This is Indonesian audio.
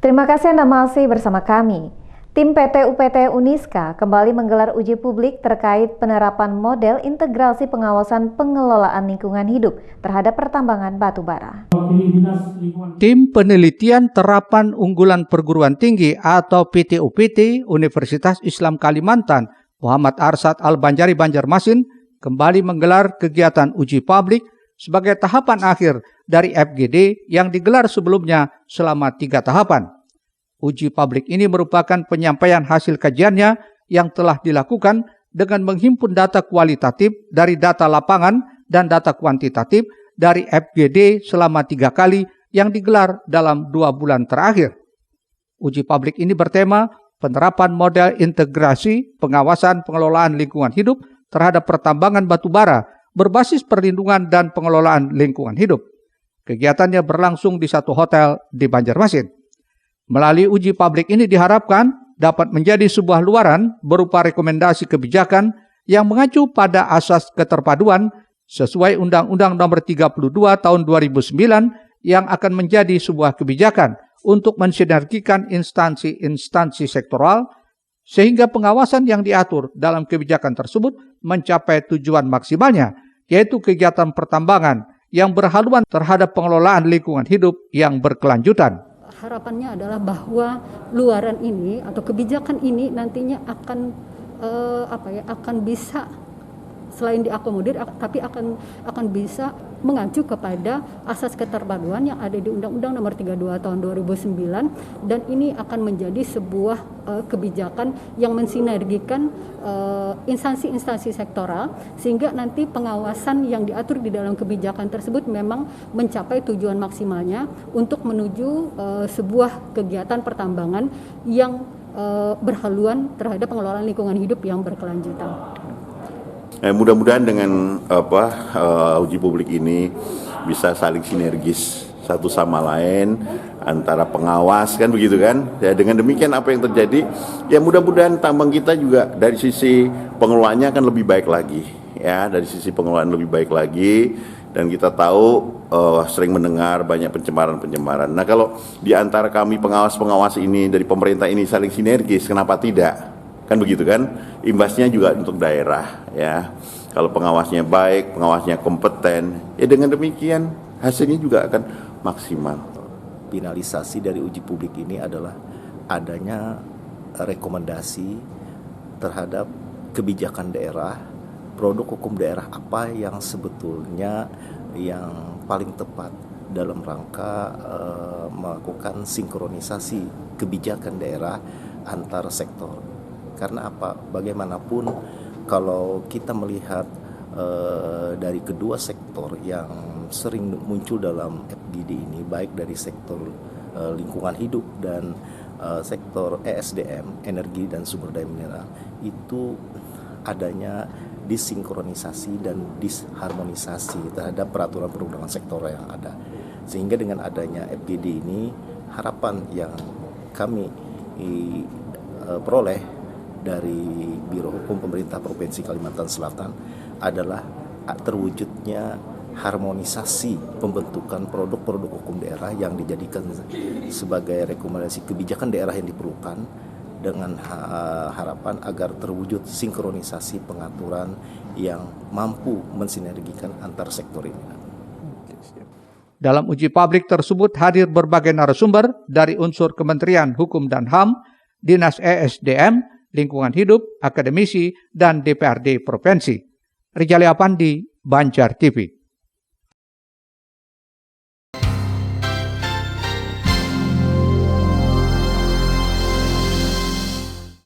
Terima kasih Anda masih bersama kami. Tim PT UPT Uniska kembali menggelar uji publik terkait penerapan model integrasi pengawasan pengelolaan lingkungan hidup terhadap pertambangan batu bara. Tim penelitian terapan unggulan perguruan tinggi atau PT-UPT Universitas Islam Kalimantan Muhammad Arsyad Al-Banjari Banjarmasin kembali menggelar kegiatan uji publik sebagai tahapan akhir dari FGD yang digelar sebelumnya selama 3 tahapan. Uji publik ini merupakan penyampaian hasil kajiannya yang telah dilakukan dengan menghimpun data kualitatif dari data lapangan dan data kuantitatif dari FGD selama 3 kali yang digelar dalam 2 bulan terakhir. Uji publik ini bertema penerapan model integrasi pengawasan pengelolaan lingkungan hidup terhadap pertambangan batu bara berbasis perlindungan dan pengelolaan lingkungan hidup. Kegiatannya berlangsung di satu hotel di Banjarmasin. Melalui uji publik ini diharapkan dapat menjadi sebuah luaran berupa rekomendasi kebijakan yang mengacu pada asas keterpaduan sesuai Undang-Undang Nomor 32 Tahun 2009 yang akan menjadi sebuah kebijakan untuk mensinergikan instansi-instansi sektoral sehingga pengawasan yang diatur dalam kebijakan tersebut mencapai tujuan maksimalnya, yaitu kegiatan pertambangan yang berhaluan terhadap pengelolaan lingkungan hidup yang berkelanjutan. Harapannya adalah bahwa luaran ini atau kebijakan ini nantinya akan bisa selain diakomodir tapi akan bisa mengacu kepada asas keterpaduan yang ada di Undang-Undang Nomor 32 Tahun 2009 dan ini akan menjadi sebuah kebijakan yang mensinergikan instansi-instansi sektoral sehingga nanti pengawasan yang diatur di dalam kebijakan tersebut memang mencapai tujuan maksimalnya untuk menuju sebuah kegiatan pertambangan yang berhaluan terhadap pengelolaan lingkungan hidup yang berkelanjutan. Mudah-mudahan dengan uji publik ini bisa saling sinergis satu sama lain antara pengawas kan begitu kan. Ya, dengan demikian apa yang terjadi ya mudah-mudahan tambang kita juga dari sisi pengelolaannya akan lebih baik lagi ya, dari sisi pengelolaan lebih baik lagi dan kita tahu sering mendengar banyak pencemaran. Nah, kalau di antara kami pengawas-pengawas ini dari pemerintah ini saling sinergis, kenapa tidak? Kan begitu kan, imbasnya juga untuk daerah ya. Kalau pengawasnya baik, pengawasnya kompeten, ya dengan demikian hasilnya juga akan maksimal. Finalisasi dari uji publik ini adalah adanya rekomendasi terhadap kebijakan daerah, produk hukum daerah apa yang sebetulnya yang paling tepat dalam rangka melakukan sinkronisasi kebijakan daerah antar sektor. Karena apa? Bagaimanapun kalau kita melihat dari kedua sektor yang sering muncul dalam FGD ini, baik dari sektor lingkungan hidup dan sektor ESDM, energi dan sumber daya mineral, itu adanya disinkronisasi dan disharmonisasi terhadap peraturan perundangan sektor yang ada. Sehingga dengan adanya FGD ini, harapan yang kami peroleh dari Biro Hukum Pemerintah Provinsi Kalimantan Selatan adalah terwujudnya harmonisasi pembentukan produk-produk hukum daerah yang dijadikan sebagai rekomendasi kebijakan daerah yang diperlukan dengan harapan agar terwujud sinkronisasi pengaturan yang mampu mensinergikan antar sektor ini. Dalam uji publik tersebut hadir berbagai narasumber dari unsur Kementerian Hukum dan HAM, Dinas ESDM, Lingkungan Hidup, akademisi, dan DPRD Provinsi. Rijali Apandi, Banjar TV.